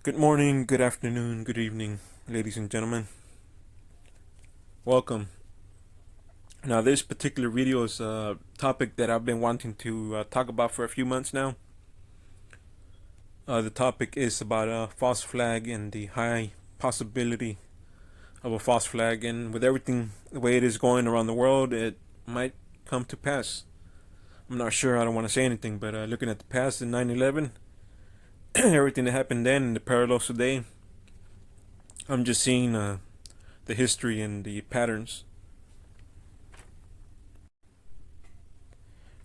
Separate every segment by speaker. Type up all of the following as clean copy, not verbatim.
Speaker 1: Good morning, good afternoon, good evening, ladies and gentlemen. Welcome. Now, this particular video is a topic that I've been wanting to talk about for a few months now. The topic is about a false flag and the high possibility of a false flag. And with everything the way it is going around the world, it might come to pass. I'm not sure, I don't want to say anything, but looking at the past in 9/11, everything that happened then and the parallels today, I'm just seeing the history and the patterns.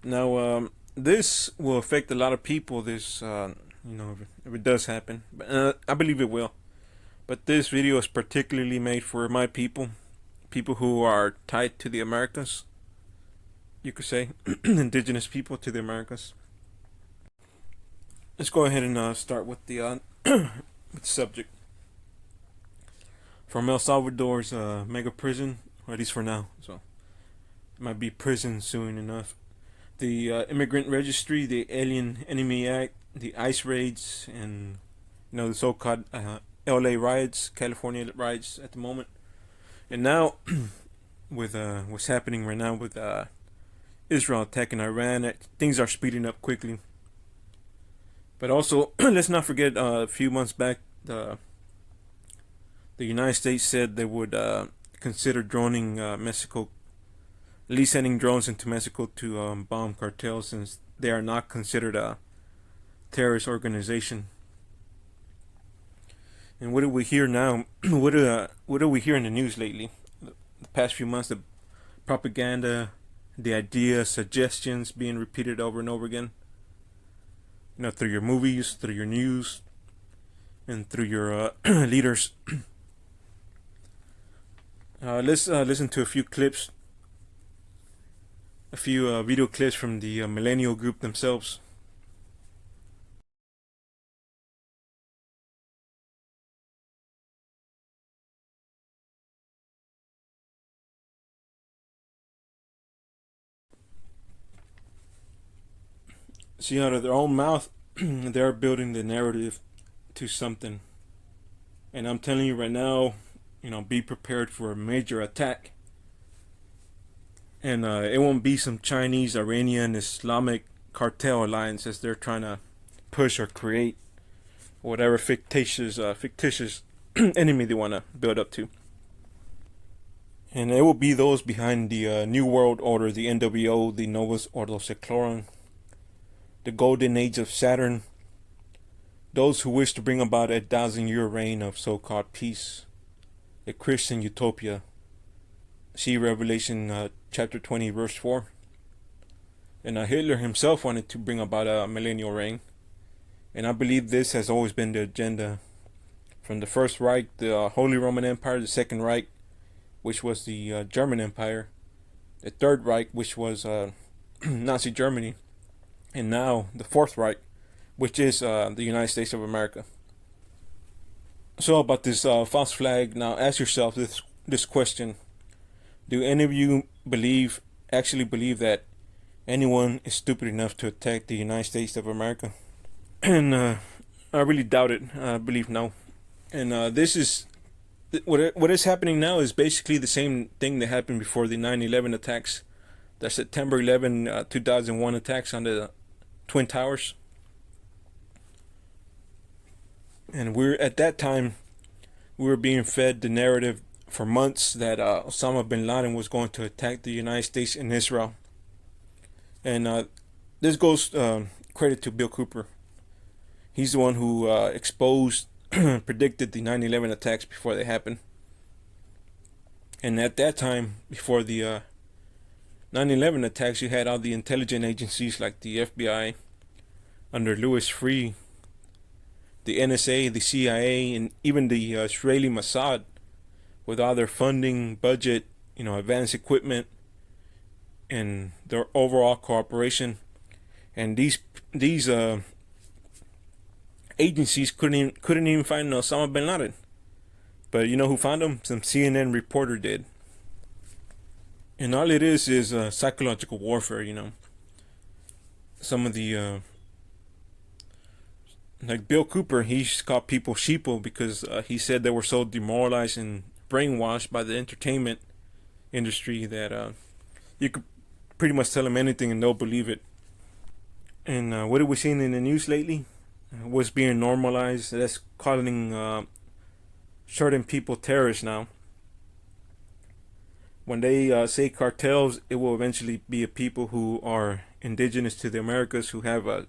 Speaker 1: Now, this will affect a lot of people. If it does happen, but I believe it will. But this video is particularly made for my people, people who are tied to the Americas. You could say, indigenous people to the Americas. Let's go ahead and start with the with the subject. From El Salvador's mega prison, or at least for now, so it might be prison soon enough. The immigrant registry, the Alien Enemy Act, the ICE raids, and the so-called LA riots, California riots at the moment, and now with what's happening right now with Israel attacking Iran, things are speeding up quickly. But also, let's not forget a few months back, the United States said they would consider droning Mexico, at least sending drones into Mexico to bomb cartels, since they are not considered a terrorist organization. And what do we hear now? what do we hear in the news lately? The past few months, the propaganda, the ideas, suggestions being repeated over and over again. Through your movies, through your news, and through your leaders. Let's listen to a few clips, a few video clips from the millennial group themselves. See, out of their own mouth, they're building the narrative to something. And I'm telling you right now, be prepared for a major attack. And it won't be some Chinese, Iranian, Islamic cartel alliance as they're trying to push or create, whatever fictitious enemy they want to build up to. And it will be those behind the New World Order, the NWO, the Novus Ordo Seclorum, the Golden Age of Saturn, those who wish to bring about a 1,000-year reign of so-called peace, a Christian utopia. See Revelation chapter 20, verse 4. And Hitler himself wanted to bring about a millennial reign. And I believe this has always been the agenda. From the First Reich, the Holy Roman Empire, the Second Reich, which was the German Empire, the Third Reich, which was Nazi Germany, and now the Fourth Reich, which is the United States of America. So about this false flag, now ask yourself this question. Do any of you actually believe that anyone is stupid enough to attack the United States of America? And I really doubt it. I believe no. And this is what is happening now is basically the same thing that happened before the 9/11 attacks, the September 11, 2001 attacks on the Twin Towers. And at that time, we were being fed the narrative for months that Osama bin Laden was going to attack the United States and Israel. And this goes credit to Bill Cooper. He's the one who exposed, predicted the 9/11 attacks before they happened. And at that time, before the 9/11 attacks, you had all the intelligence agencies like the FBI under Louis Freeh, the NSA, the CIA, and even the Israeli Mossad, with all their funding, budget, advanced equipment, and their overall cooperation. And these agencies couldn't even find Osama bin Laden. But you know who found him? Some CNN reporter did. And all it is psychological warfare. Some of the Like Bill Cooper, he's called people sheeple because he said they were so demoralized and brainwashed by the entertainment industry that you could pretty much tell them anything and they'll believe it. And what are we seeing in the news lately? What's being normalized? That's calling certain people terrorists now. When they say cartels, it will eventually be a people who are indigenous to the Americas who have a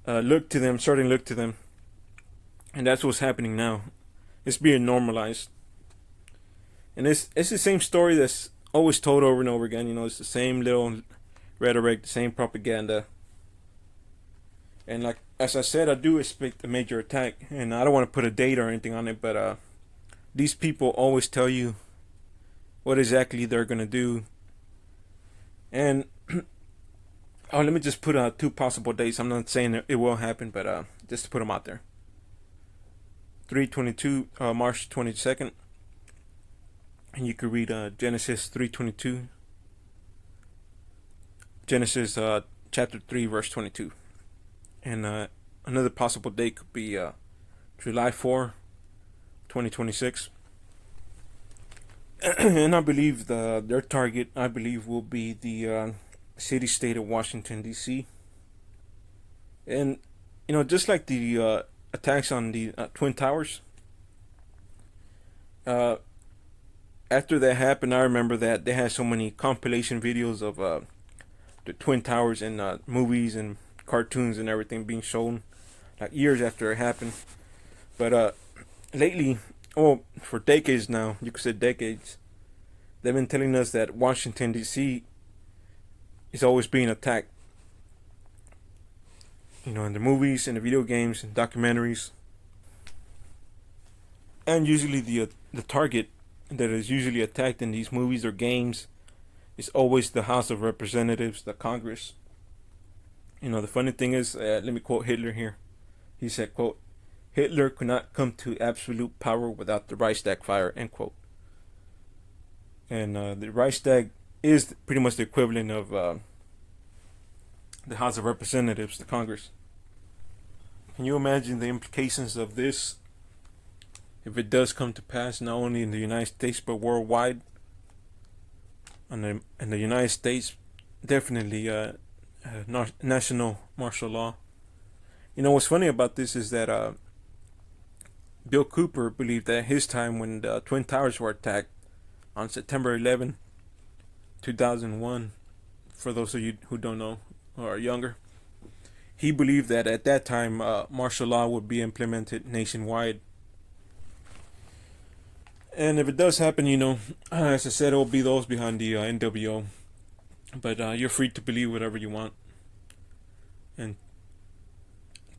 Speaker 1: look to them, certain look to them, and that's what's happening now. It's being normalized, and it's the same story that's always told over and over again. You know, it's the same little rhetoric, the same propaganda. And like as I said, I do expect a major attack, and I don't want to put a date or anything on it, but these people always tell you what exactly they're gonna do. And oh, let me just put two possible dates. I'm not saying it will happen, but just to put them out there. 322, March 22nd, and you could read Genesis 3:22, Genesis chapter 3 verse 22, and another possible date could be July 4, 2026. And I believe their target, I believe, will be the city-state of Washington D.C. And you know, just like the attacks on the Twin Towers, after that happened, I remember that they had so many compilation videos of the Twin Towers in movies and cartoons and everything being shown, like years after it happened. But lately, oh, for decades now, you could say decades, they've been telling us that Washington D.C. is always being attacked. You know, in the movies, in the video games, and documentaries, and usually the target that is usually attacked in these movies or games is always the House of Representatives, the Congress. You know, the funny thing is, let me quote Hitler here. He said, quote, "Hitler could not come to absolute power without the Reichstag fire," end quote. And the Reichstag is pretty much the equivalent of the House of Representatives, the Congress. Can you imagine the implications of this if it does come to pass, not only in the United States but worldwide? And the United States, definitely national martial law. You know what's funny about this is that Bill Cooper believed that his time when the Twin Towers were attacked on September 11, 2001, for those of you who don't know or are younger, he believed that at that time martial law would be implemented nationwide. And if it does happen, you know, as I said, it will be those behind the NWO. But you're free to believe whatever you want. And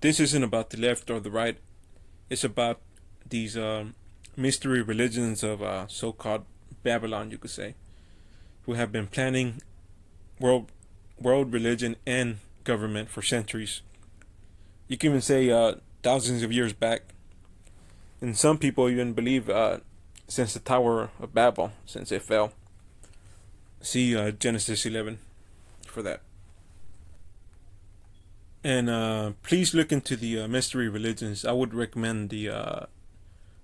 Speaker 1: this isn't about the left or the right. It's about these mystery religions of so-called Babylon, you could say, who have been planning world religion and government for centuries. You can even say thousands of years back. And some people even believe since the Tower of Babel, since it fell. See Genesis 11 for that. And please look into the mystery religions. I would recommend the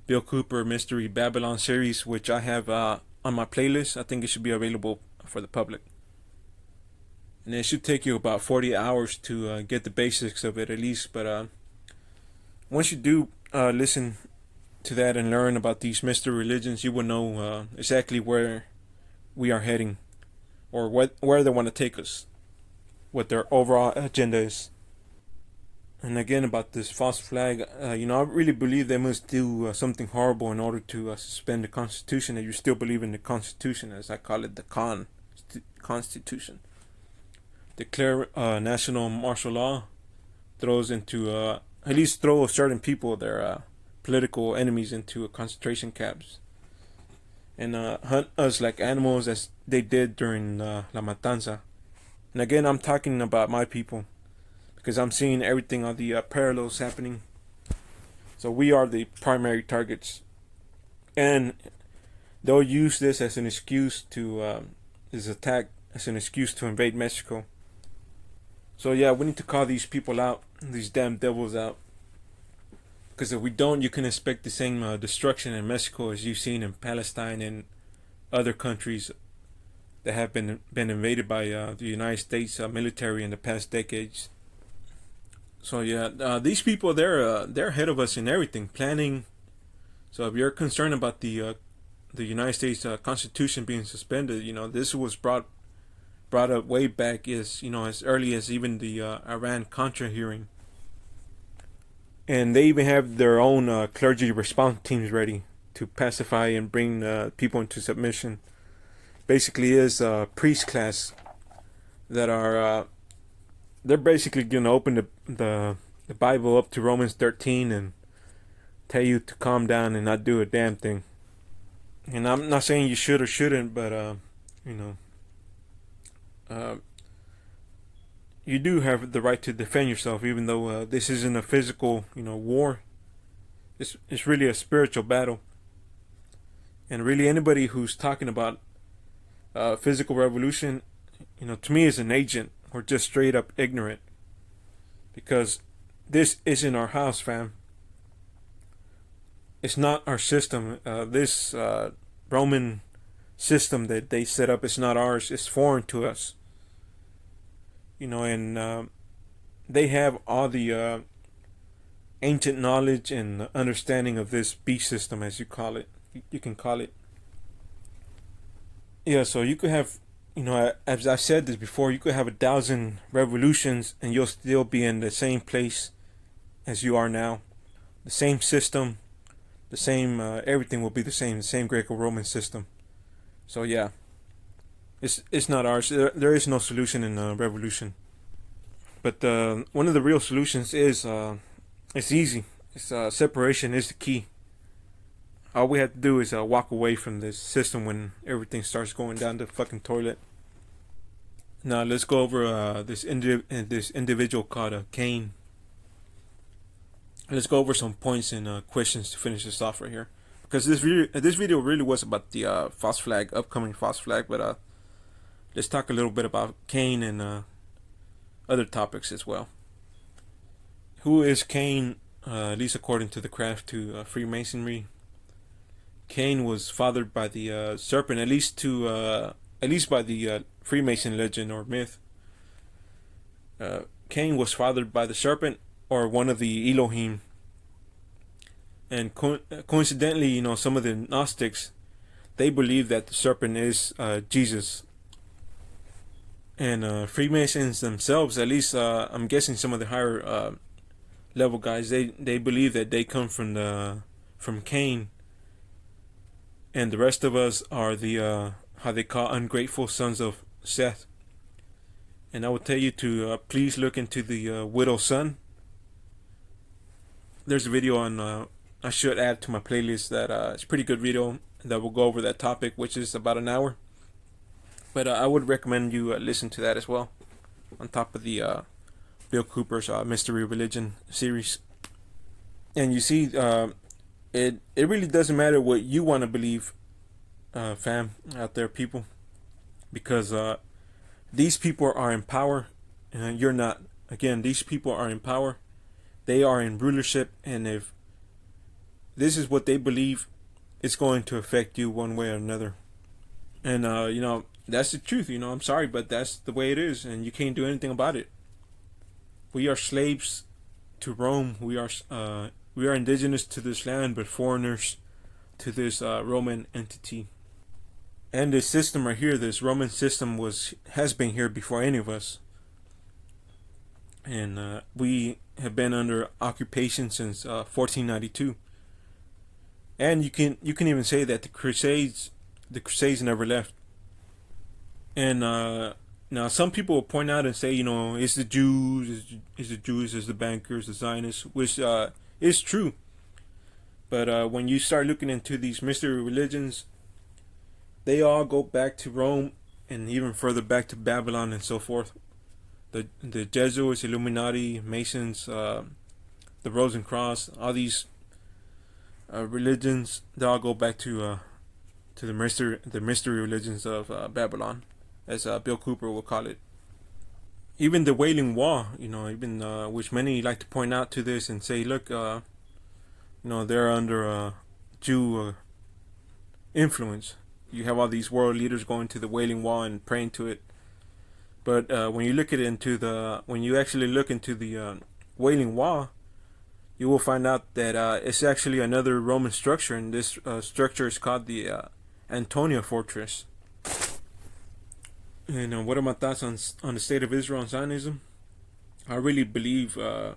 Speaker 1: Bill Cooper Mystery Babylon series, which I have on my playlist. I think it should be available for the public. And it should take you about 40 hours to get the basics of it at least. But once you do listen to that and learn about these mystery religions, you will know exactly where we are heading, or where they want to take us, what their overall agenda is. And again, about this false flag, you know, I really believe they must do something horrible in order to suspend the Constitution. And you still believe in the Constitution, as I call it, the Constitution. Declare national martial law, throws into at least throw certain people, their political enemies, into concentration camps, and hunt us like animals as they did during La Matanza. And again, I'm talking about my people, because I'm seeing everything on the parallels happening. So we are the primary targets, and they'll use this as an excuse to this attack as an excuse to invade Mexico. So yeah, we need to call these people out, these damn devils out. Because if we don't, you can expect the same destruction in Mexico as you've seen in Palestine and other countries that have been invaded by the United States military in the past decades. So yeah, these people they're ahead of us in everything, planning. So if you're concerned about the United States Constitution being suspended, this was brought up way back as early as even the Iran Contra hearing, and they even have their own clergy response teams ready to pacify and bring people into submission. Basically, is a priest class that are they're basically gonna open the Bible up to Romans 13 and tell you to calm down and not do a damn thing. And I'm not saying you should or shouldn't, but you know, uh, you do have the right to defend yourself, even though this isn't a physical, war. It's really a spiritual battle. And really, anybody who's talking about physical revolution, to me is an agent or just straight up ignorant. Because this isn't our house, fam. It's not our system. This Roman system that they set up is not ours. It's foreign to us. And they have all the ancient knowledge and understanding of this beast system, as you call it. You can call it. Yeah, so you could have, as I said this before, you could have 1,000 revolutions and you'll still be in the same place as you are now. The same system, the same, everything will be the same Greco-Roman system. So yeah, it's not ours. There is no solution in revolution. But one of the real solutions is it's easy. It's separation is the key. All we have to do is walk away from this system when everything starts going down the fucking toilet. Now let's go over this individual called Cain. Let's go over some points and questions to finish this off right here, because this video really was about the upcoming false flag. But let's talk a little bit about Cain and other topics as well. Who is Cain? At least according to the craft to Freemasonry. Cain was fathered by the serpent, at least by the Freemason legend or myth. Cain was fathered by the serpent or one of the Elohim. And coincidentally, some of the Gnostics, they believe that the serpent is Jesus. And Freemasons themselves, at least I'm guessing some of the higher level guys, they believe that they come from Cain. And the rest of us are the how they call ungrateful sons of Seth. And I would tell you to please look into the widow's son. There's a video on I should add to my playlist that it's a pretty good video that will go over that topic, which is about an hour. But I would recommend you listen to that as well, on top of the Bill Cooper's Mystery Religion series. And you see, it really doesn't matter what you want to believe, fam, out there, people, because these people are in power and you're not. Again, these people are in power. They are in rulership, and if this is what they believe, it's going to affect you one way or another. And that's the truth. I'm sorry, but that's the way it is, and you can't do anything about it. We are slaves to Rome. We are indigenous to this land, but foreigners to this Roman entity. And this system right here, this Roman system, has been here before any of us. And we have been under occupation since 1492. And you can even say that the Crusades never left. And now some people will point out and say, it's the Jews, it's the bankers, the Zionists, which is true. But when you start looking into these mystery religions, they all go back to Rome and even further back to Babylon and so forth. The Jesuits, Illuminati, Masons, the Rosencross, all these religions, they all go back to the mystery religions of Babylon, as Bill Cooper will call it. Even the Wailing Wall, even which many like to point out to this and say, look, they're under Jew influence. You have all these world leaders going to the Wailing Wall and praying to it. But when you actually look into the Wailing Wall, you will find out that it's actually another Roman structure, and this structure is called the Antonia Fortress. And what are my thoughts on the state of Israel and Zionism? I really believe that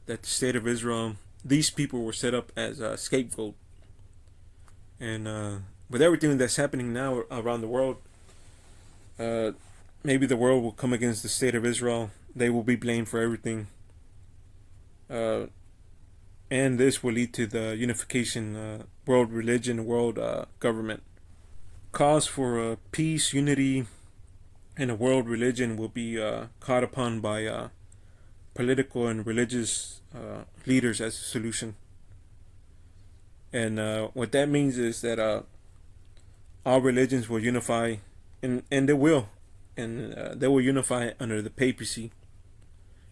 Speaker 1: the state of Israel, these people were set up as a scapegoat, and with everything that's happening now around the world, uh, maybe the world will come against the state of Israel. They will be blamed for everything, and this will lead to the unification, world religion, world government. Cause for peace, unity, and a world religion will be caught upon by political and religious leaders as a solution. And what that means is that all religions will unify, and they will, and they will unify under the papacy.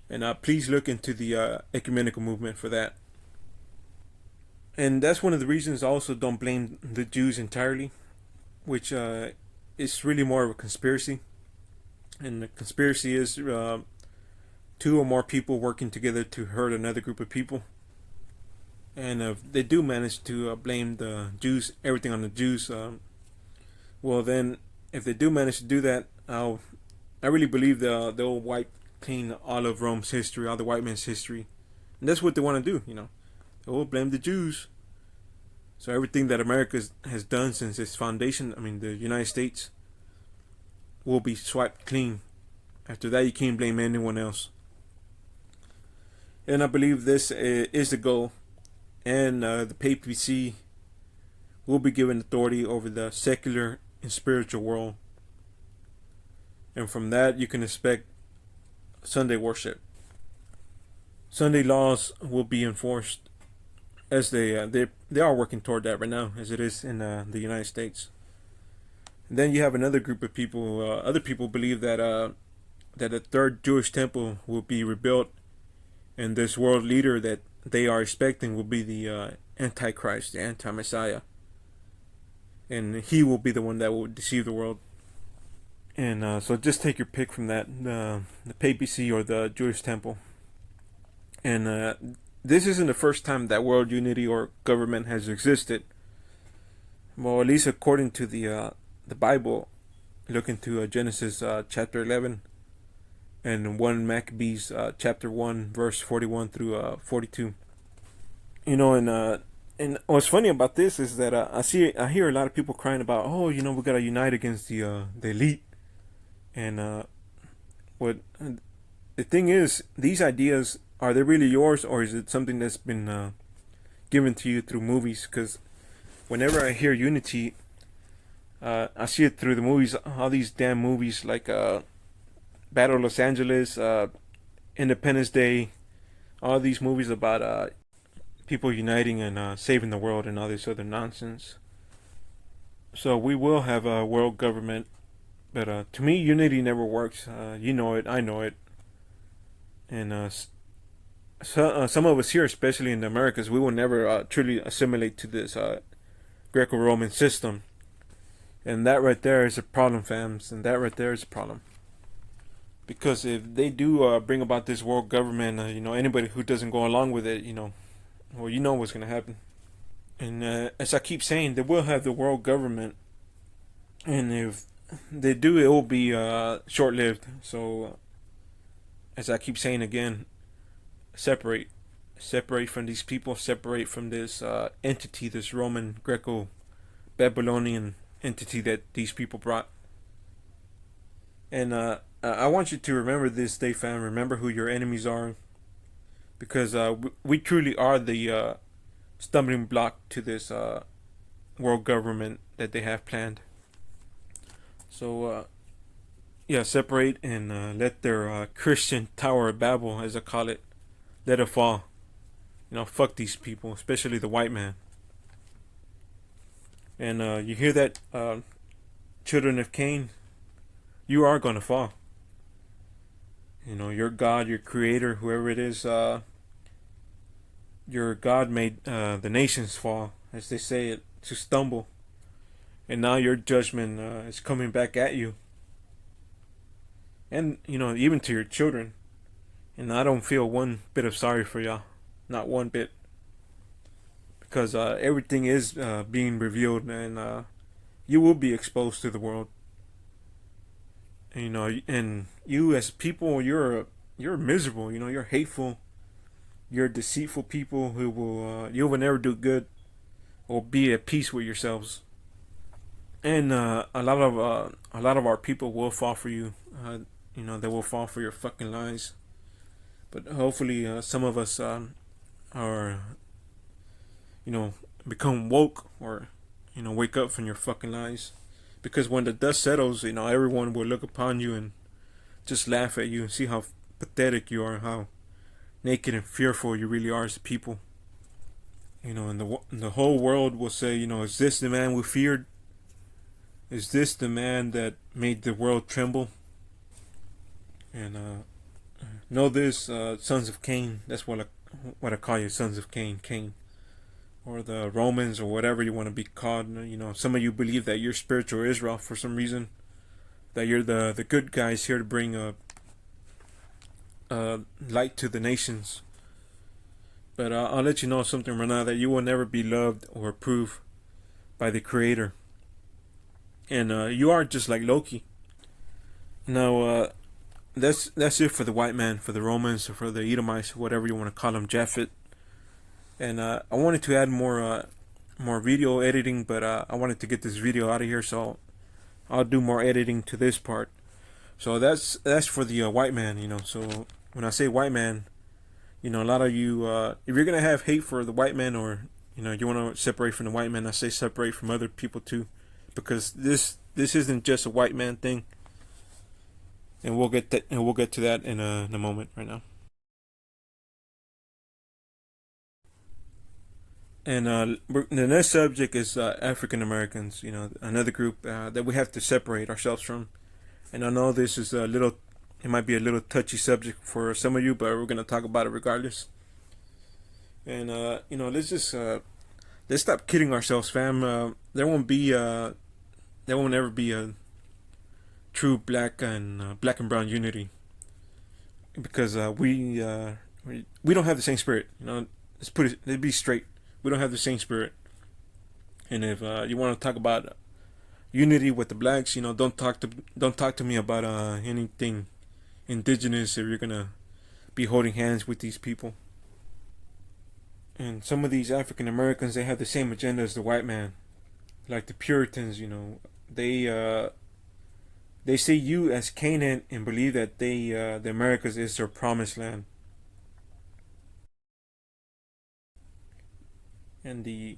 Speaker 1: And please look into the ecumenical movement for that. And that's one of the reasons I also don't blame the Jews entirely, which is really more of a conspiracy. And the conspiracy is two or more people working together to hurt another group of people. And if they do manage to blame the Jews, everything on the Jews, well then, if they do manage to do that, I really believe they'll wipe clean all of Rome's history, all the white man's history. And that's what they want to do, They will blame the Jews. So everything that America has done since its foundation, the United States, will be swiped clean. After that, you can't blame anyone else. And I believe this is the goal. And the papacy will be given authority over the secular and spiritual world. And from that, you can expect Sunday worship. Sunday laws will be enforced, as they are working toward that right now, as it is in the United States. And then you have another group of people. Other people believe that a third Jewish temple will be rebuilt, and this world leader that they are expecting will be the Antichrist, the Anti-Messiah, and he will be the one that will deceive the world. And so just take your pick from that, the papacy or the Jewish temple. And this isn't the first time that world unity or government has existed. Well, at least according to the Bible, look into Genesis chapter 11 and 1 Maccabees chapter 1 verse 41 through 42. And what's funny about this is that I hear a lot of people crying about, oh, we gotta unite against the elite. And what the thing is, these ideas, are they really yours, or is it something that's been given to you through movies? Because whenever I hear unity, I see it through the movies. All these damn movies like Battle of Los Angeles, Independence Day, all these movies about people uniting and saving the world and all this other nonsense. So we will have a world government, but to me, unity never works. You know it, I know it, and some of us here, especially in the Americas, we will never truly assimilate to this Greco-Roman system. And that right there is a problem, fams. And that right there is a problem. Because if they do bring about this world government, anybody who doesn't go along with it, well, you know what's going to happen. And as I keep saying, they will have the world government. And if they do, it will be short-lived. So, as I keep saying again, separate from these people, separate from this entity, this Roman Greco-Babylonian entity that these people brought. And I want you to remember this day, fam. Remember who your enemies are, because we truly are the stumbling block to this world government that they have planned. So separate and let their Christian Tower of Babel, as I call it, let it fall. Fuck these people, especially the white man. And you hear that, children of Cain? You are going to fall. Your God, your creator, whoever it is, your God made the nations fall, as they say it, to stumble, and now your judgment is coming back at you, and even to your children. And I don't feel one bit of sorry for y'all, not one bit, because everything is being revealed, and you will be exposed to the world. And, and you as people, you're miserable. You're hateful. You're deceitful people who you will never do good or be at peace with yourselves. And a lot of our people will fall for you. They will fall for your fucking lies. But hopefully, some of us are, become woke, or wake up from your fucking lies. Because when the dust settles, everyone will look upon you and just laugh at you and see how pathetic you are, how naked and fearful you really are as a people. And the whole world will say, is this the man we feared? Is this the man that made the world tremble? And know this, sons of Cain. That's what I call you, sons of Cain, Cain, or the Romans, or whatever you want to be called. Some of you believe that you're spiritual Israel for some reason, that you're the good guys here to bring light to the nations. But I'll let you know something right now, that you will never be loved or approved by the Creator. And you are just like Loki. Now, that's it for the white man, for the Romans, or for the Edomites, whatever you want to call them, Japhet. And I wanted to add more video editing, but I wanted to get this video out of here, so I'll do more editing to this part. So that's for the white man. So when I say white man, a lot of you, if you're gonna have hate for the white man, or you want to separate from the white man, I say separate from other people too, because this isn't just a white man thing. And we'll get to that in a moment right now. And the next subject is African Americans. Another group that we have to separate ourselves from. And I know this is it might be a little touchy subject for some of you, but we're gonna talk about it regardless. And let's stop kidding ourselves, fam. There won't ever be a true black and brown unity, because we don't have the same spirit. Let's be straight. We don't have the same spirit. And if you want to talk about unity with the blacks, don't talk to me about anything indigenous if you're gonna be holding hands with these people. And some of these African Americans, they have the same agenda as the white man, like the Puritans. They see you as Canaan and believe that the Americas is their promised land. And the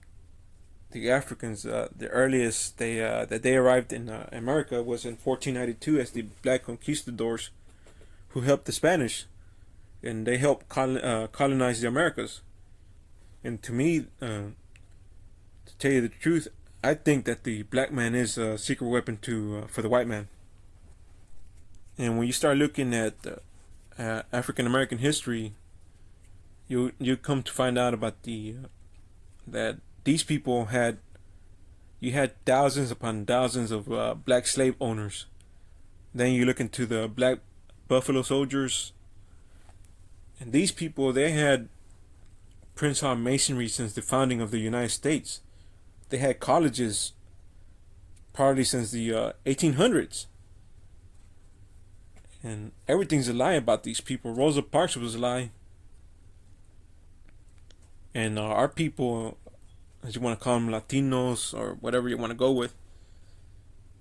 Speaker 1: Africans, the earliest that they arrived in America was in 1492 as the Black Conquistadors, who helped the Spanish, and they helped colonize the Americas. And to me, to tell you the truth, I think that the black man is a secret weapon for the white man. And when you start looking at African American history, you come to find out about that these people had thousands upon thousands of black slave owners. Then you look into the black Buffalo Soldiers, and these people, they had Prince Hall masonry since the founding of the United States. They had colleges probably since the 1800s. And everything's a lie about these people. Rosa Parks was a lie. And our people, as you want to call them, Latinos or whatever you want to go with,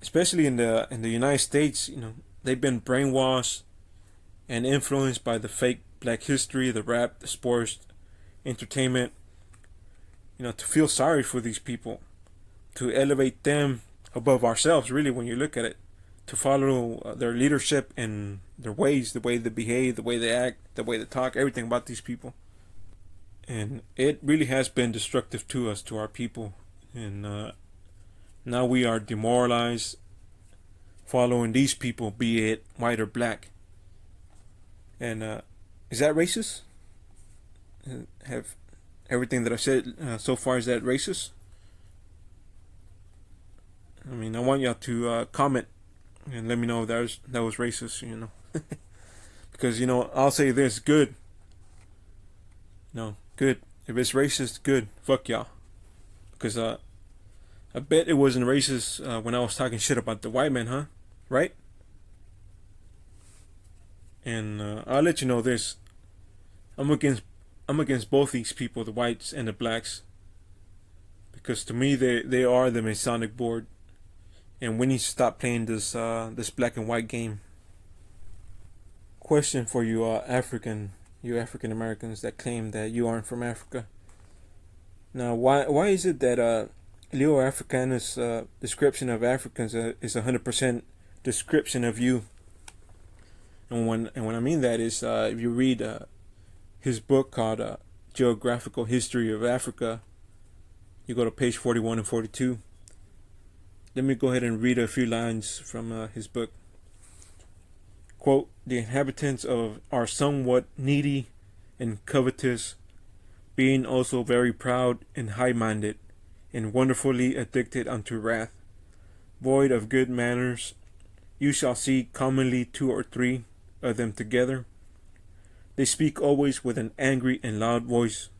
Speaker 1: especially in the United States, they've been brainwashed and influenced by the fake black history, the rap, the sports, entertainment. To feel sorry for these people, to elevate them above ourselves. Really, when you look at it, to follow their leadership and their ways, the way they behave, the way they act, the way they talk, everything about these people. And it really has been destructive to us, to our people. And now we are demoralized following these people, be it white or black. And is that racist? everything that I said so far, is that racist? I mean, I want y'all to comment and let me know if that was racist. Because I'll say this: good. No, good. If it's racist, good. Fuck y'all. Because I bet it wasn't racist when I was talking shit about the white man, huh? Right? And I'll let you know this: I'm against both these people, the whites and the blacks, because to me they are the Masonic board, and we need to stop playing this black and white game. Question for you, you African Americans that claim that you aren't from Africa. Now, why is it that Leo Africanus' description of Africans is 100% description of you? And when I mean that is, if you read his book called Geographical History of Africa, you go to page 41 and 42. Let me go ahead and read a few lines from his book. Quote, "The inhabitants are somewhat needy and covetous, being also very proud and high-minded, and wonderfully addicted unto wrath, void of good manners. You shall see commonly 2 or 3 of them together. They speak always with an angry and loud voice.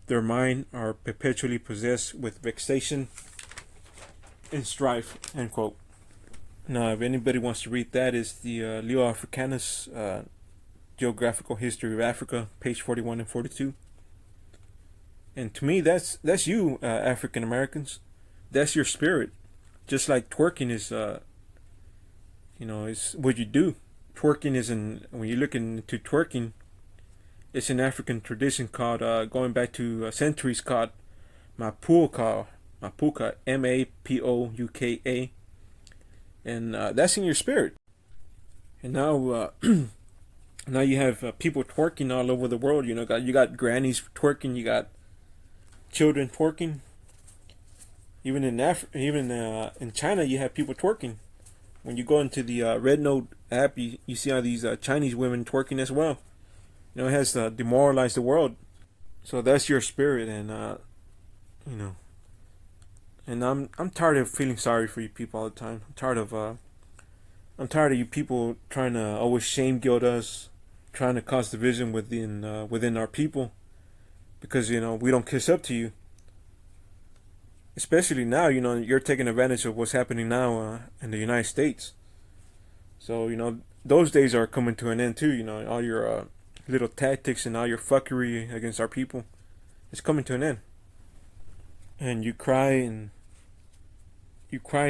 Speaker 1: Their mind are perpetually possessed with vexation and strife." End quote. Now, if anybody wants to read that, is the Leo Africanus Geographical History of Africa, page 41 and 42. And to me, that's you, African Americans. That's your spirit. Just like twerking is, is what you do. Twerking is when you look into twerking, it's an African tradition called, going back to centuries, called Mapuka, Mapouka. And that's in your spirit. And now, now you have people twerking all over the world. You got grannies twerking. You got children twerking. Even in China, you have people twerking. When you go into the Red Note app, you see all these Chinese women twerking as well. It has demoralized the world. So that's your spirit, and and I'm tired of feeling sorry for you people all the time. I'm tired of you people trying to always shame guilt us, trying to cause division within our people, because we don't kiss up to you. Especially now, you're taking advantage of what's happening now in the United States. So those days are coming to an end too. All your little tactics and all your fuckery against our people, it's coming to an end. And you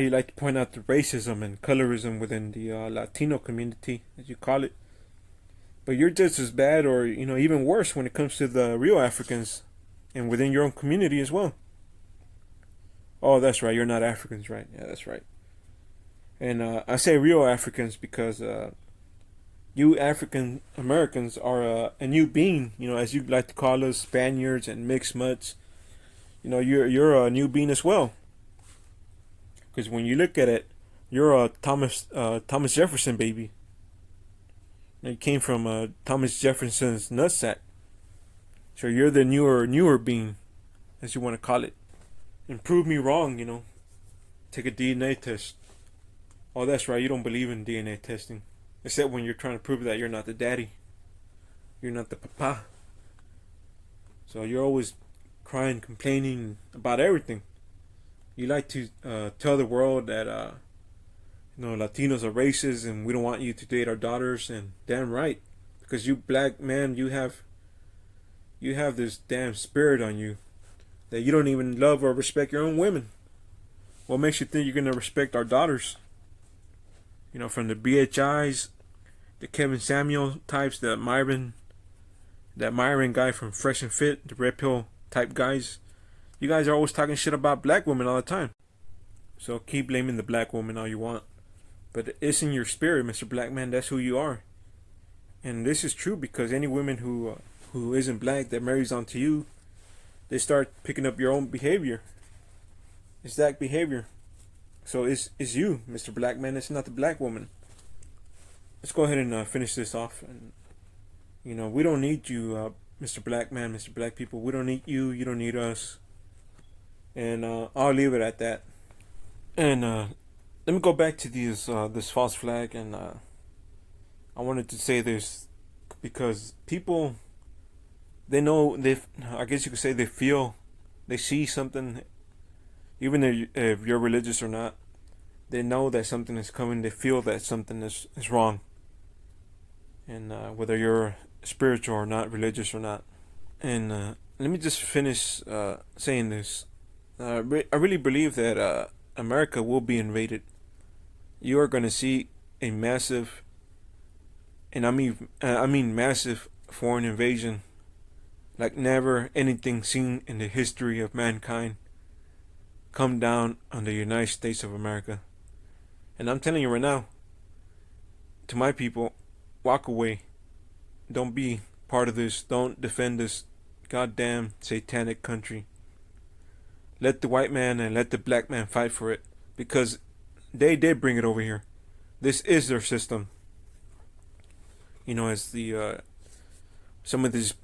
Speaker 1: like to point out the racism and colorism within the Latino community, as you call it. But you're just as bad, or even worse, when it comes to the real Africans, and within your own community as well. Oh, that's right, you're not Africans, right? Yeah, that's right. And I say real Africans because you African Americans are a new being, as you like to call us, Spaniards and mixed mutts. You're a new being as well. Because when you look at it, you're a Thomas Jefferson baby. You came from Thomas Jefferson's nutsack. So you're the newer being, as you want to call it. And prove me wrong, Take a DNA test. Oh, that's right, you don't believe in DNA testing. Except when you're trying to prove that you're not the daddy. You're not the papa. So you're always crying, complaining about everything. You like to tell the world that Latinos are racist and we don't want you to date our daughters, and damn right, because you black man, you have this damn spirit on you that you don't even love or respect your own women. What makes you think you're gonna respect our daughters? From the BHIs, the Kevin Samuel types, that Myron guy from Fresh and Fit, the Red Pill type guys. You guys are always talking shit about black women all the time. So keep blaming the black woman all you want. But it's in your spirit, Mr. Black Man. That's who you are. And this is true because any woman who isn't black that marries onto you, they start picking up your own behavior. It's that behavior. So it's you, Mr. Black Man. It's not the black woman. Let's go ahead and finish this off. And we don't need you Mr. Black Man, Mr. Black People, we don't need you. You don't need us. And I'll leave it at that. And let me go back to this false flag, and I wanted to say this because people, they know, I guess you could say they feel, they see something, even if you're religious or not. They know that something is coming. They feel that something is wrong, and whether you're spiritual or not, religious or not. And let me just finish saying this. I really believe that America will be invaded. You are going to see a massive, and I mean massive foreign invasion, like never anything seen in the history of mankind, come down on the United States of America. And I'm telling you right now, to my people, walk away. Don't be part of this. Don't defend this goddamn satanic country. Let the white man and let the black man fight for it, because they did bring it over here. This is their system. You know, as the some of these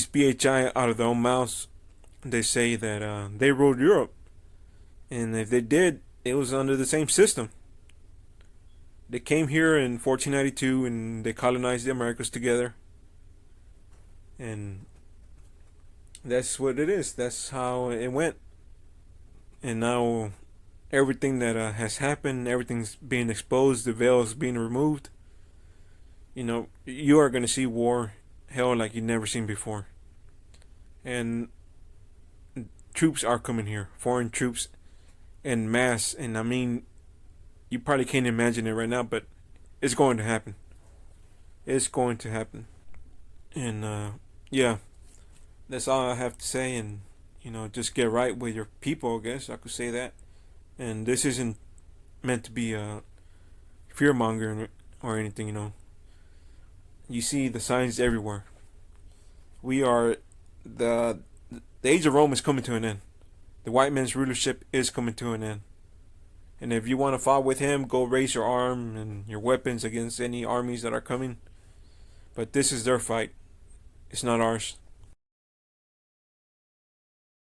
Speaker 1: BHI out of their own mouths, they say that they ruled Europe, and if they did, it was under the same system. They came here in 1492 and they colonized the Americas together, and that's what it is. That's how it went. And now everything that has happened, everything's being exposed. The veil is being removed. You know, you are going to see war, hell, like you've never seen before. And troops are coming here, foreign troops en masse. And I mean, you probably can't imagine it right now, but it's going to happen. It's going to happen. And yeah, that's all I have to say. And you know, just get right with your people, I guess I could say that. And this isn't meant to be a fear monger or anything. You know, you see the signs everywhere. We are the age of Rome is coming to an end. The white man's rulership is coming to an end. And if you want to fight with him, go raise your arm and your weapons against any armies that are coming. But this is their fight. It's not ours.